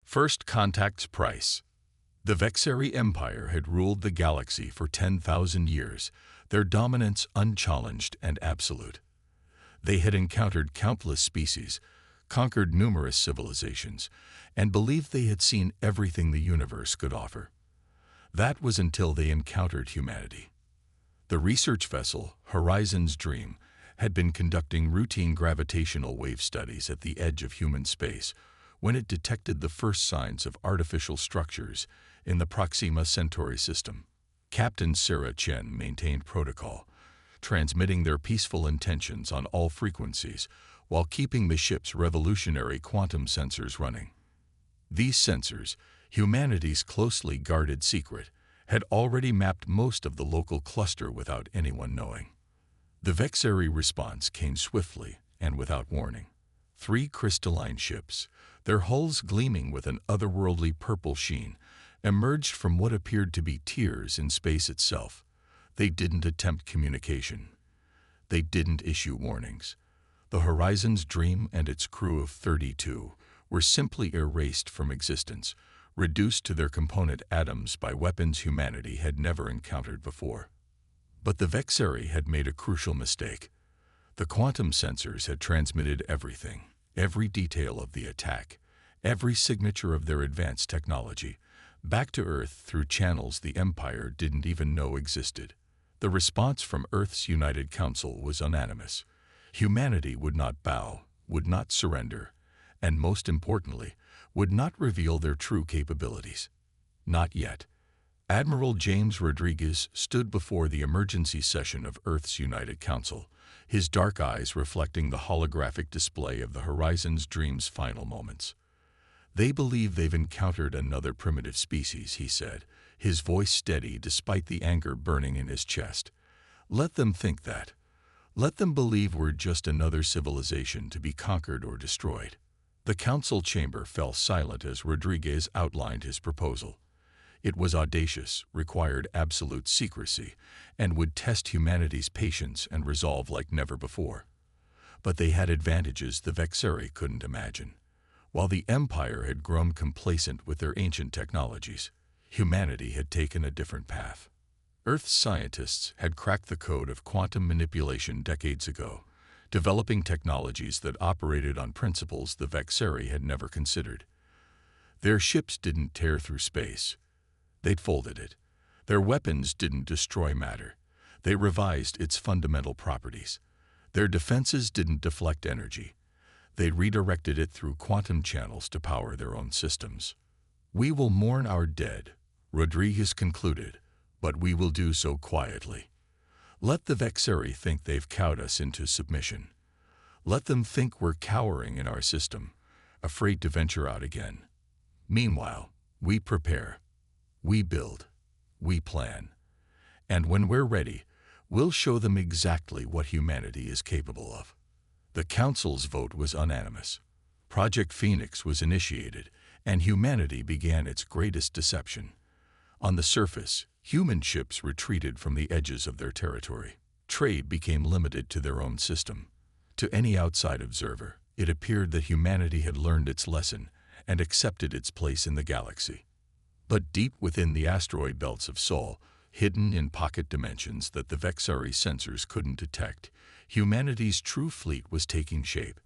First Contact's price. The Vexeri Empire had ruled the galaxy for 10,000 years, their dominance unchallenged and absolute. They had encountered countless species, conquered numerous civilizations, and believed they had seen everything the universe could offer. That was until they encountered humanity. The research vessel, Horizon's Dream, had been conducting routine gravitational wave studies at the edge of human space when it detected the first signs of artificial structures in the Proxima Centauri system. Captain Sarah Chen maintained protocol, transmitting their peaceful intentions on all frequencies while keeping the ship's revolutionary quantum sensors running. These sensors, humanity's closely guarded secret, had already mapped most of the local cluster without anyone knowing. The Vexeri response came swiftly and without warning. 3 crystalline ships, their hulls gleaming with an otherworldly purple sheen, emerged from what appeared to be tears in space itself. They didn't attempt communication. They didn't issue warnings. The Horizon's Dream and its crew of 32 were simply erased from existence, reduced to their component atoms by weapons humanity had never encountered before. But the Vexeri had made a crucial mistake. The quantum sensors had transmitted everything, every detail of the attack, every signature of their advanced technology, back to Earth through channels the Empire didn't even know existed. The response from Earth's United Council was unanimous. Humanity would not bow, would not surrender, and most importantly, would not reveal their true capabilities. Not yet. Admiral James Rodriguez stood before the emergency session of Earth's United Council, his dark eyes reflecting the holographic display of the Horizon's Dream's final moments. "They believe they've encountered another primitive species," he said, his voice steady despite the anger burning in his chest. "Let them think that. Let them believe we're just another civilization to be conquered or destroyed." The council chamber fell silent as Rodriguez outlined his proposal. It was audacious, required absolute secrecy, and would test humanity's patience and resolve like never before. But they had advantages the Vexeri couldn't imagine. While the Empire had grown complacent with their ancient technologies, humanity had taken a different path. Earth's scientists had cracked the code of quantum manipulation decades ago, developing technologies that operated on principles the Vexeri had never considered. Their ships didn't tear through space. They'd folded it. Their weapons didn't destroy matter. They revised its fundamental properties. Their defenses didn't deflect energy. They redirected it through quantum channels to power their own systems. "We will mourn our dead," Rodriguez concluded, "but we will do so quietly. Let the Vexeri think they've cowed us into submission. Let them think we're cowering in our system, afraid to venture out again. Meanwhile, we prepare. We build. We plan. And when we're ready, we'll show them exactly what humanity is capable of." The Council's vote was unanimous. Project Phoenix was initiated, and humanity began its greatest deception. On the surface, human ships retreated from the edges of their territory. Trade became limited to their own system. To any outside observer, it appeared that humanity had learned its lesson and accepted its place in the galaxy. But deep within the asteroid belts of Sol, hidden in pocket dimensions that the Vexeri sensors couldn't detect, humanity's true fleet was taking shape.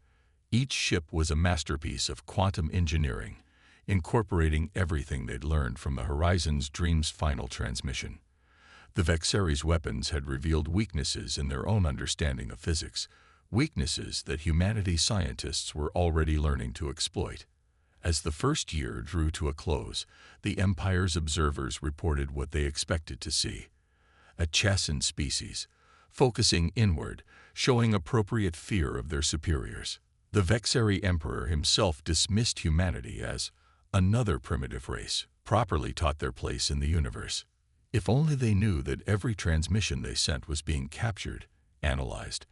Each ship was a masterpiece of quantum engineering, incorporating everything they'd learned from the Horizon's Dream's final transmission. The Vexeri's weapons had revealed weaknesses in their own understanding of physics, weaknesses that humanity's scientists were already learning to exploit. As the first year drew to a close, the Empire's observers reported what they expected to see: a chastened species, focusing inward, showing appropriate fear of their superiors. The Vexeri Emperor himself dismissed humanity as another primitive race, properly taught their place in the universe. If only they knew that every transmission they sent was being captured, analyzed,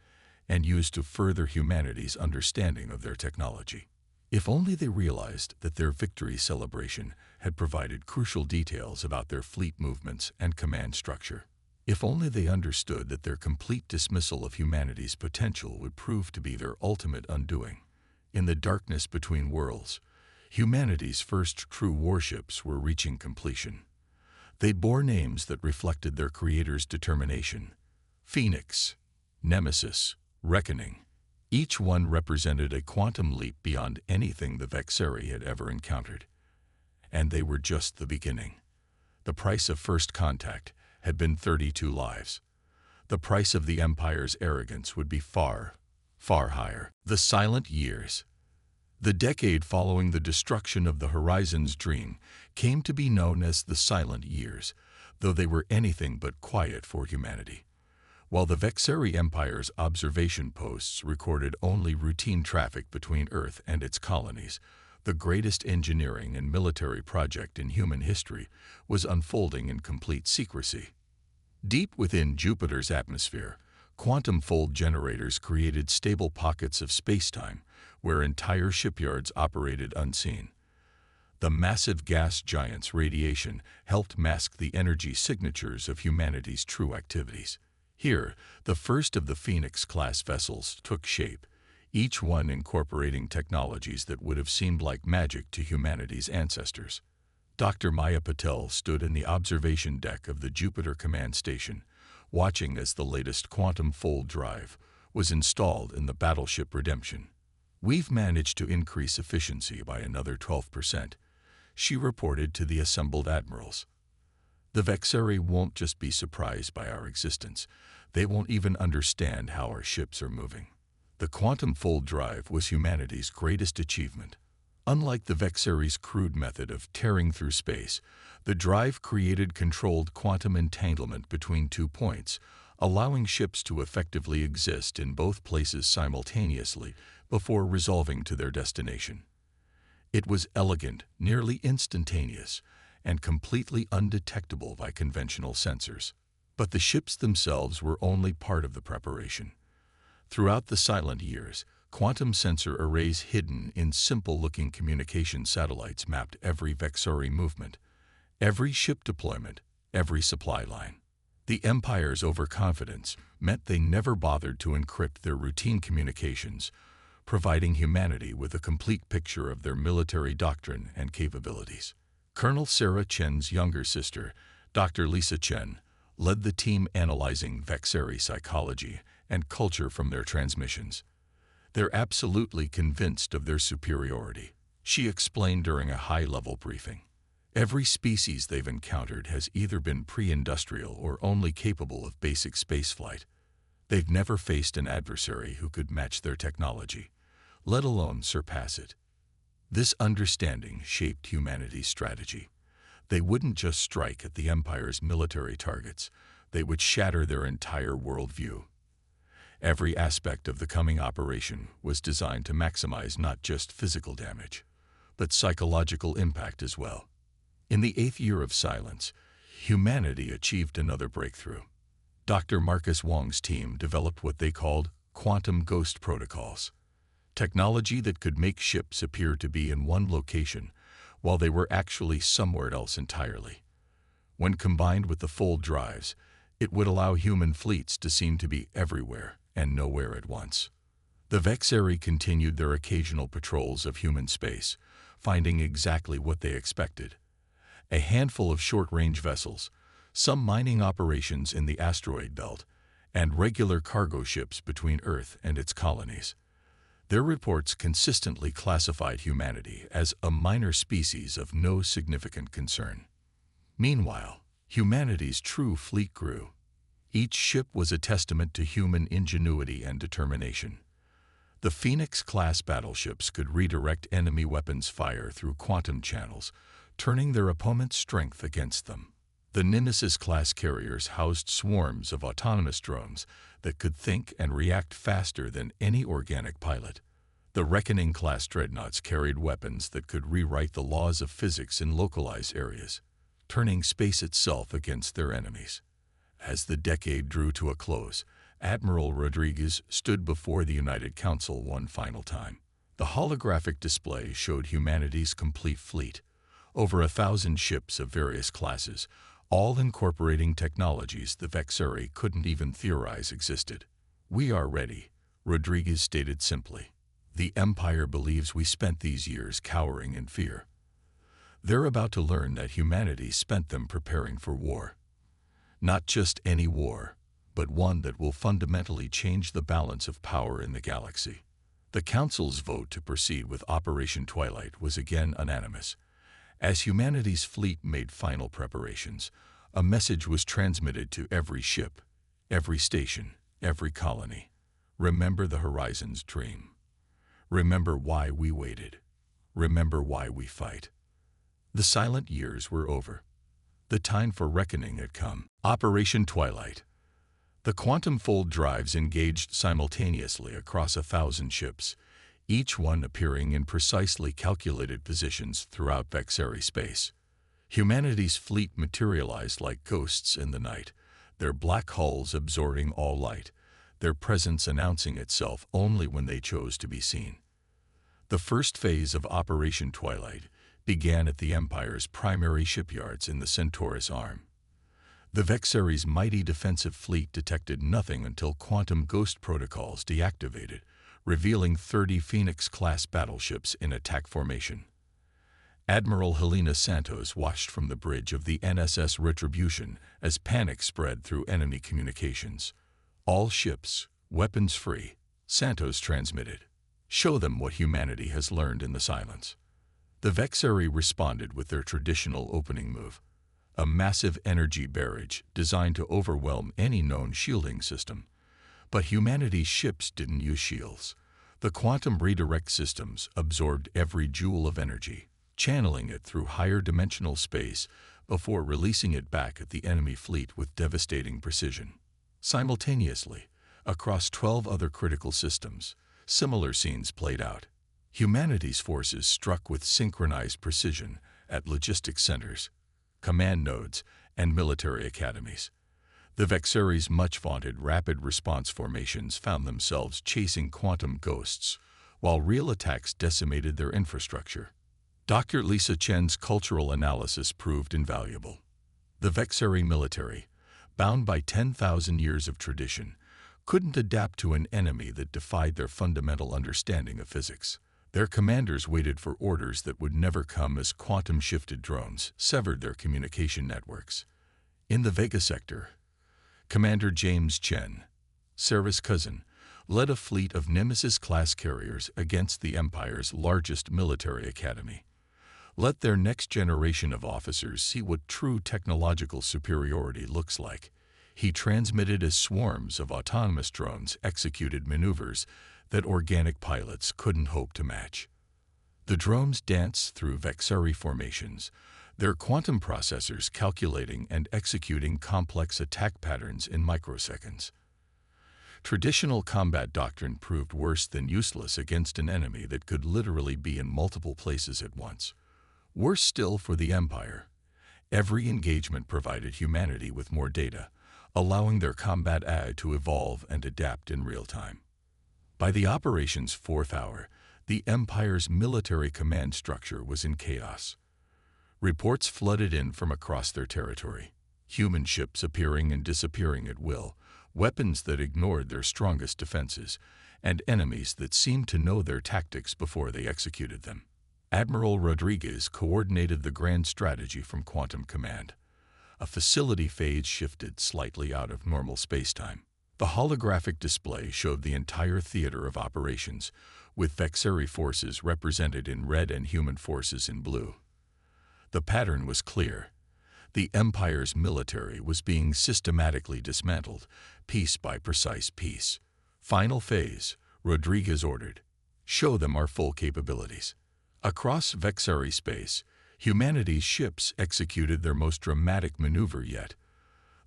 and used to further humanity's understanding of their technology. If only they realized that their victory celebration had provided crucial details about their fleet movements and command structure. If only they understood that their complete dismissal of humanity's potential would prove to be their ultimate undoing. In the darkness between worlds, Humanity's first true warships were reaching completion. They bore names that reflected their creator's determination: Phoenix, Nemesis, Reckoning. Each one represented a quantum leap beyond anything the Vexeri had ever encountered. And they were just the beginning. The price of first contact had been 32 lives. The price of the Empire's arrogance would be far, far higher. The Silent Years. The decade following the destruction of the Horizon's dream came to be known as the Silent Years, though they were anything but quiet for humanity. While the Vexeri Empire's observation posts recorded only routine traffic between Earth and its colonies, the greatest engineering and military project in human history was unfolding in complete secrecy. Deep within Jupiter's atmosphere, quantum fold generators created stable pockets of spacetime where entire shipyards operated unseen. The massive gas giant's radiation helped mask the energy signatures of humanity's true activities. Here, the first of the Phoenix-class vessels took shape, each one incorporating technologies that would have seemed like magic to humanity's ancestors. Dr. Maya Patel stood in the observation deck of the Jupiter Command Station, watching as the latest quantum fold drive was installed in the battleship Redemption. "We've managed to increase efficiency by another 12%, she reported to the assembled admirals. "The Vexeri won't just be surprised by our existence, they won't even understand how our ships are moving." The quantum fold drive was humanity's greatest achievement. Unlike the Vexeri's crude method of tearing through space, the drive created controlled quantum entanglement between 2 points, allowing ships to effectively exist in both places simultaneously before resolving to their destination. It was elegant, nearly instantaneous, and completely undetectable by conventional sensors. But the ships themselves were only part of the preparation. Throughout the Silent Years, quantum sensor arrays hidden in simple-looking communication satellites mapped every Vexeri movement, every ship deployment, every supply line. The Empire's overconfidence meant they never bothered to encrypt their routine communications, providing humanity with a complete picture of their military doctrine and capabilities. Colonel Sarah Chen's younger sister, Dr. Lisa Chen, led the team analyzing Vexeri psychology and culture from their transmissions. "They're absolutely convinced of their superiority," she explained during a high-level briefing. "Every species they've encountered has either been pre-industrial or only capable of basic spaceflight. They've never faced an adversary who could match their technology, let alone surpass it." This understanding shaped humanity's strategy. They wouldn't just strike at the Empire's military targets, they would shatter their entire worldview. Every aspect of the coming operation was designed to maximize not just physical damage, but psychological impact as well. In the 8th year of silence, humanity achieved another breakthrough. Dr. Marcus Wong's team developed what they called quantum ghost protocols, technology that could make ships appear to be in one location while they were actually somewhere else entirely. When combined with the fold drives, it would allow human fleets to seem to be everywhere and nowhere at once. The Vexeri continued their occasional patrols of human space, finding exactly what they expected: a handful of short-range vessels, some mining operations in the asteroid belt, and regular cargo ships between Earth and its colonies. Their reports consistently classified humanity as a minor species of no significant concern. Meanwhile, humanity's true fleet grew. Each ship was a testament to human ingenuity and determination. The Phoenix-class battleships could redirect enemy weapons fire through quantum channels, turning their opponent's strength against them. The Nemesis-class carriers housed swarms of autonomous drones that could think and react faster than any organic pilot. The Reckoning-class dreadnoughts carried weapons that could rewrite the laws of physics in localized areas, turning space itself against their enemies. As the decade drew to a close, Admiral Rodriguez stood before the United Council one final time. The holographic display showed humanity's complete fleet, over 1,000 ships of various classes, all incorporating technologies the Vexeri couldn't even theorize existed. "We are ready," Rodriguez stated simply. The Empire believes we spent these years cowering in fear. They're about to learn that humanity spent them preparing for war. Not just any war, but one that will fundamentally change the balance of power in the galaxy. The Council's vote to proceed with Operation Twilight was again unanimous. As humanity's fleet made final preparations, a message was transmitted to every ship, every station, every colony. Remember the Horizon's dream. Remember why we waited. Remember why we fight. The silent years were over. The time for reckoning had come. Operation Twilight. The quantum fold drives engaged simultaneously across 1,000 ships, each one appearing in precisely calculated positions throughout Vexeri space. Humanity's fleet materialized like ghosts in the night, their black hulls absorbing all light, their presence announcing itself only when they chose to be seen. The first phase of Operation Twilight began at the Empire's primary shipyards in the Centaurus Arm. The Vexeri's mighty defensive fleet detected nothing until quantum ghost protocols deactivated, revealing 30 Phoenix-class battleships in attack formation. Admiral Helena Santos watched from the bridge of the NSS Retribution as panic spread through enemy communications. All ships, weapons free, Santos transmitted. Show them what humanity has learned in the silence. The Vexeri responded with their traditional opening move, a massive energy barrage designed to overwhelm any known shielding system. But humanity's ships didn't use shields. The quantum redirect systems absorbed every joule of energy, channeling it through higher dimensional space before releasing it back at the enemy fleet with devastating precision. Simultaneously, across 12 other critical systems, similar scenes played out. Humanity's forces struck with synchronized precision at logistics centers, command nodes, and military academies. The Vexeri's much-vaunted rapid response formations found themselves chasing quantum ghosts, while real attacks decimated their infrastructure. Dr. Lisa Chen's cultural analysis proved invaluable. The Vexeri military, bound by 10,000 years of tradition, couldn't adapt to an enemy that defied their fundamental understanding of physics. Their commanders waited for orders that would never come as quantum-shifted drones severed their communication networks. In the Vega sector, Commander James Chen, Sarah's cousin, led a fleet of Nemesis-class carriers against the Empire's largest military academy. Let their next generation of officers see what true technological superiority looks like. He transmitted as swarms of autonomous drones executed maneuvers that organic pilots couldn't hope to match. The drones danced through Vexeri formations, their quantum processors calculating and executing complex attack patterns in microseconds. Traditional combat doctrine proved worse than useless against an enemy that could literally be in multiple places at once. Worse still for the Empire, every engagement provided humanity with more data, allowing their combat AI to evolve and adapt in real time. By the operation's 4th hour, the Empire's military command structure was in chaos. Reports flooded in from across their territory, human ships appearing and disappearing at will, weapons that ignored their strongest defenses, and enemies that seemed to know their tactics before they executed them. Admiral Rodriguez coordinated the grand strategy from Quantum Command. A facility phase shifted slightly out of normal spacetime. The holographic display showed the entire theater of operations, with Vexeri forces represented in red and human forces in blue. The pattern was clear. The Empire's military was being systematically dismantled, piece by precise piece. Final phase, Rodriguez ordered. Show them our full capabilities. Across Vexeri space, humanity's ships executed their most dramatic maneuver yet.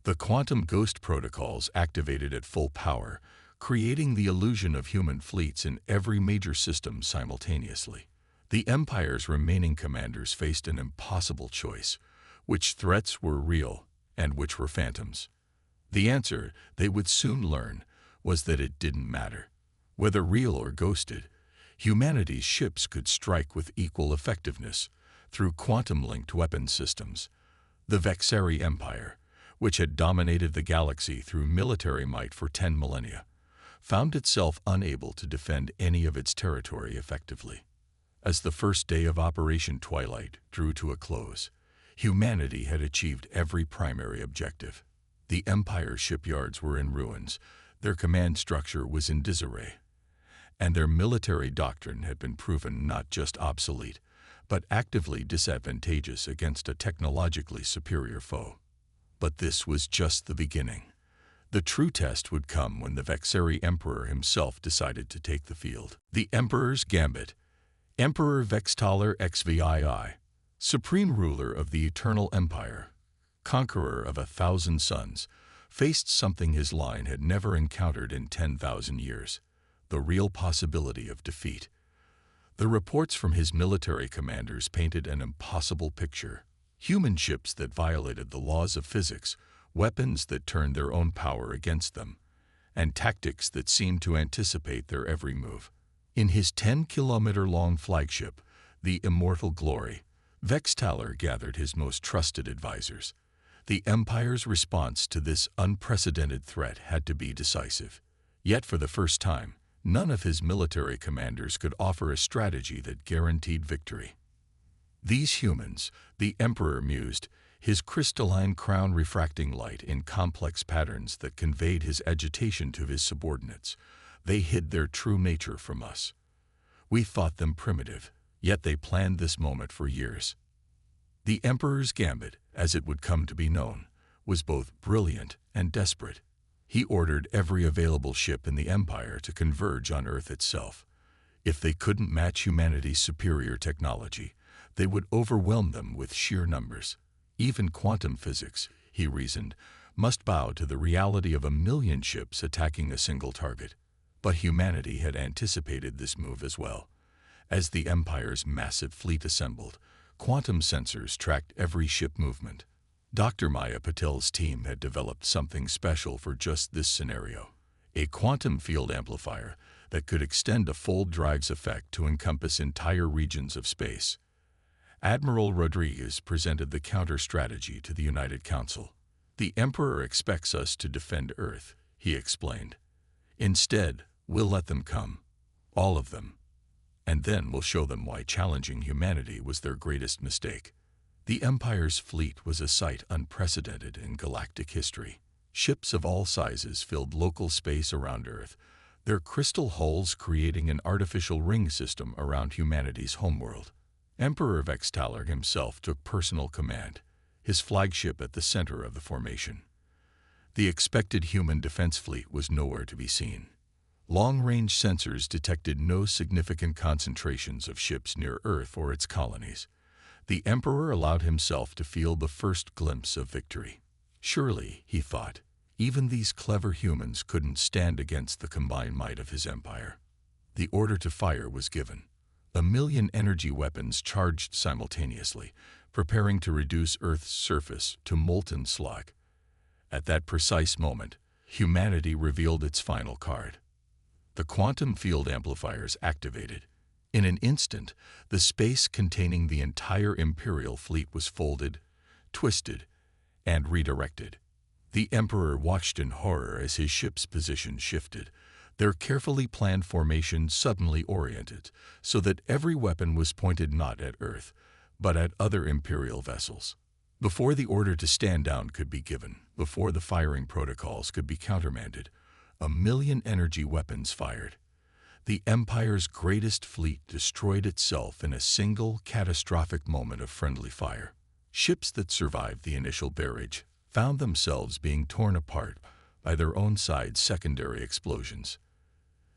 The quantum ghost protocols activated at full power, creating the illusion of human fleets in every major system simultaneously. The Empire's remaining commanders faced an impossible choice: which threats were real and which were phantoms. The answer, they would soon learn, was that it didn't matter. Whether real or ghosted, humanity's ships could strike with equal effectiveness through quantum-linked weapon systems. The Vexeri Empire, which had dominated the galaxy through military might for 10 millennia, found itself unable to defend any of its territory effectively. As the first day of Operation Twilight drew to a close, humanity had achieved every primary objective. The Empire's shipyards were in ruins, their command structure was in disarray, and their military doctrine had been proven not just obsolete, but actively disadvantageous against a technologically superior foe. But this was just the beginning. The true test would come when the Vexeri Emperor himself decided to take the field. The Emperor's Gambit. Emperor Vextaler XVII, supreme ruler of the Eternal Empire, conqueror of 1,000 suns, faced something his line had never encountered in 10,000 years, the real possibility of defeat. The reports from his military commanders painted an impossible picture. Human ships that violated the laws of physics, weapons that turned their own power against them, and tactics that seemed to anticipate their every move. In his 10-kilometer-long flagship, the Immortal Glory, Vextaler gathered his most trusted advisors. The Empire's response to this unprecedented threat had to be decisive. Yet for the first time, none of his military commanders could offer a strategy that guaranteed victory. These humans, the Emperor mused, his crystalline crown refracting light in complex patterns that conveyed his agitation to his subordinates, they hid their true nature from us. We thought them primitive, yet they planned this moment for years. The Emperor's Gambit, as it would come to be known, was both brilliant and desperate. He ordered every available ship in the Empire to converge on Earth itself. If they couldn't match humanity's superior technology, they would overwhelm them with sheer numbers. Even quantum physics, he reasoned, must bow to the reality of 1,000,000 ships attacking a single target. But humanity had anticipated this move as well. As the Empire's massive fleet assembled, quantum sensors tracked every ship movement. Dr. Maya Patel's team had developed something special for just this scenario, a quantum field amplifier that could extend a full drive's effect to encompass entire regions of space. Admiral Rodriguez presented the counter-strategy to the United Council. "The Emperor expects us to defend Earth," he explained. "Instead, we'll let them come, all of them. And then we'll show them why challenging humanity was their greatest mistake." The Empire's fleet was a sight unprecedented in galactic history. Ships of all sizes filled local space around Earth, their crystal hulls creating an artificial ring system around humanity's homeworld. Emperor Vextaler himself took personal command, his flagship at the center of the formation. The expected human defense fleet was nowhere to be seen. Long-range sensors detected no significant concentrations of ships near Earth or its colonies. The Emperor allowed himself to feel the first glimpse of victory. Surely, he thought, even these clever humans couldn't stand against the combined might of his empire. The order to fire was given. 1,000,000 energy weapons charged simultaneously, preparing to reduce Earth's surface to molten slag. At that precise moment, humanity revealed its final card. The quantum field amplifiers activated. In an instant, the space containing the entire Imperial fleet was folded, twisted, and redirected. The Emperor watched in horror as his ship's position shifted, their carefully planned formation suddenly oriented so that every weapon was pointed not at Earth, but at other Imperial vessels. Before the order to stand down could be given, before the firing protocols could be countermanded, 1,000,000 energy weapons fired. The Empire's greatest fleet destroyed itself in a single catastrophic moment of friendly fire. Ships that survived the initial barrage found themselves being torn apart by their own side's secondary explosions.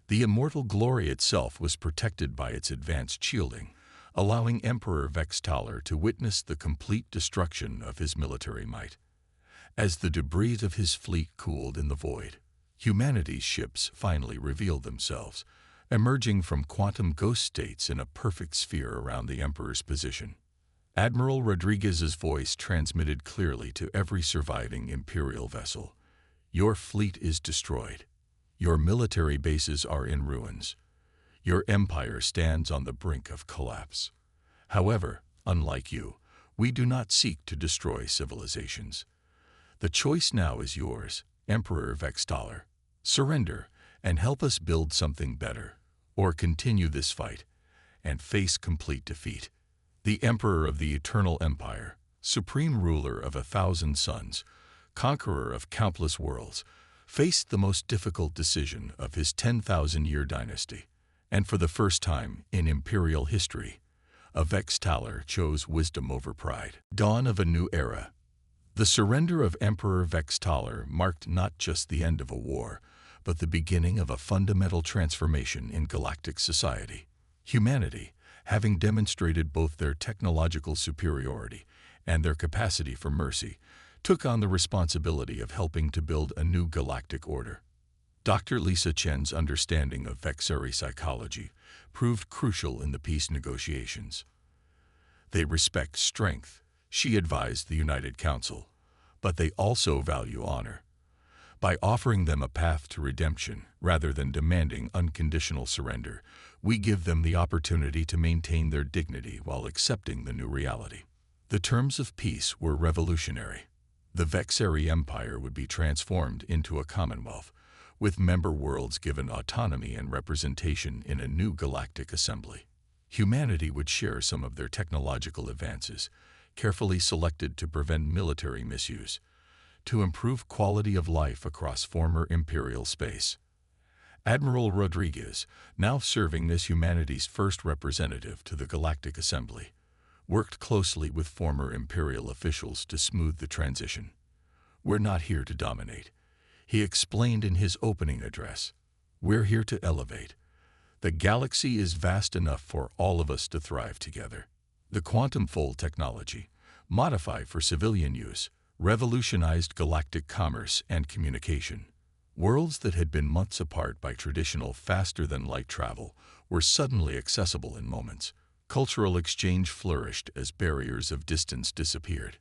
The Immortal Glory itself was protected by its advanced shielding, allowing Emperor Vextaler to witness the complete destruction of his military might. As the debris of his fleet cooled in the void, humanity's ships finally revealed themselves, emerging from quantum ghost states in a perfect sphere around the Emperor's position. Admiral Rodriguez's voice transmitted clearly to every surviving Imperial vessel. "Your fleet is destroyed. Your military bases are in ruins. Your empire stands on the brink of collapse. However, unlike you, we do not seek to destroy civilizations. The choice now is yours, Emperor Vextaler. Surrender, and help us build something better, or continue this fight and face complete defeat. The Emperor of the Eternal Empire, supreme ruler of 1,000 suns, conqueror of countless worlds, faced the most difficult decision of his 10,000-year dynasty. And for the first time in imperial history, a Vextaler chose wisdom over pride. Dawn of a new era. The surrender of Emperor Vextaler marked not just the end of a war, but the beginning of a fundamental transformation in galactic society. Humanity, having demonstrated both their technological superiority and their capacity for mercy, took on the responsibility of helping to build a new galactic order. Dr. Lisa Chen's understanding of Vexari psychology proved crucial in the peace negotiations. They respect strength, she advised the United Council, but they also value honor. By offering them a path to redemption rather than demanding unconditional surrender, we give them the opportunity to maintain their dignity while accepting the new reality. The terms of peace were revolutionary. The Vexari Empire would be transformed into a commonwealth, with member worlds given autonomy and representation in a new galactic assembly. Humanity would share some of their technological advances, carefully selected to prevent military misuse, to improve quality of life across former imperial space. Admiral Rodriguez, now serving as humanity's first representative to the Galactic Assembly, worked closely with former imperial officials to smooth the transition. "We're not here to dominate," he explained in his opening address. "We're here to elevate. The galaxy is vast enough for all of us to thrive together." The quantum fold technology, modified for civilian use, revolutionized galactic commerce and communication. Worlds that had been months apart by traditional faster-than-light travel were suddenly accessible in moments. Cultural exchange flourished as barriers of distance disappeared.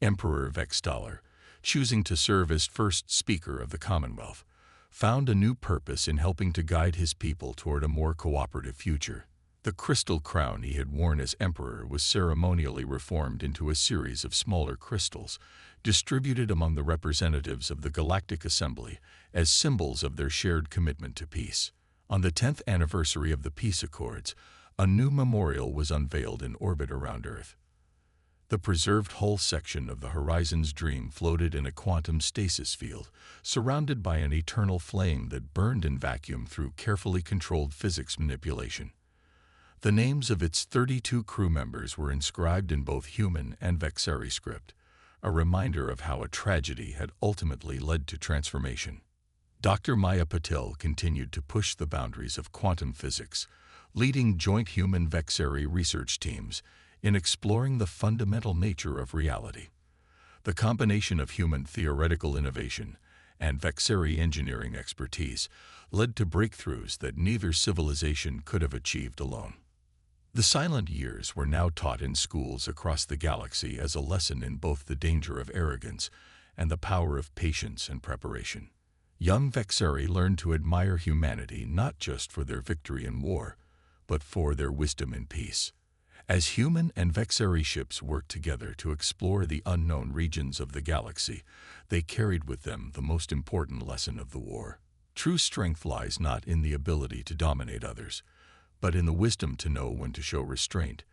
Emperor Vextaler, choosing to serve as first speaker of the Commonwealth, found a new purpose in helping to guide his people toward a more cooperative future. The crystal crown he had worn as emperor was ceremonially reformed into a series of smaller crystals, distributed among the representatives of the Galactic Assembly as symbols of their shared commitment to peace. On the 10th anniversary of the peace accords, a new memorial was unveiled in orbit around Earth. The preserved hull section of the Horizon's Dream floated in a quantum stasis field, surrounded by an eternal flame that burned in vacuum through carefully controlled physics manipulation. The names of its 32 crew members were inscribed in both human and Vexari script, a reminder of how a tragedy had ultimately led to transformation. Dr. Maya Patel continued to push the boundaries of quantum physics, leading joint human-Vexari research teams in exploring the fundamental nature of reality. The combination of human theoretical innovation and Vexari engineering expertise led to breakthroughs that neither civilization could have achieved alone. The silent years were now taught in schools across the galaxy as a lesson in both the danger of arrogance and the power of patience and preparation. Young Vexari learned to admire humanity not just for their victory in war, but for their wisdom in peace. As human and Vexari ships worked together to explore the unknown regions of the galaxy, they carried with them the most important lesson of the war. True strength lies not in the ability to dominate others, but in the wisdom to know when to show restraint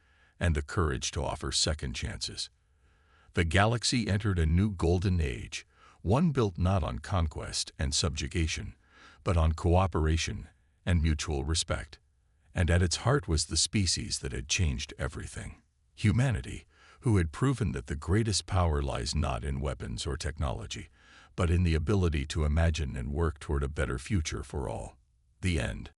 and the courage to offer second chances. The galaxy entered a new golden age, one built not on conquest and subjugation, but on cooperation and mutual respect. And at its heart was the species that had changed everything. Humanity, who had proven that the greatest power lies not in weapons or technology, but in the ability to imagine and work toward a better future for all. The end.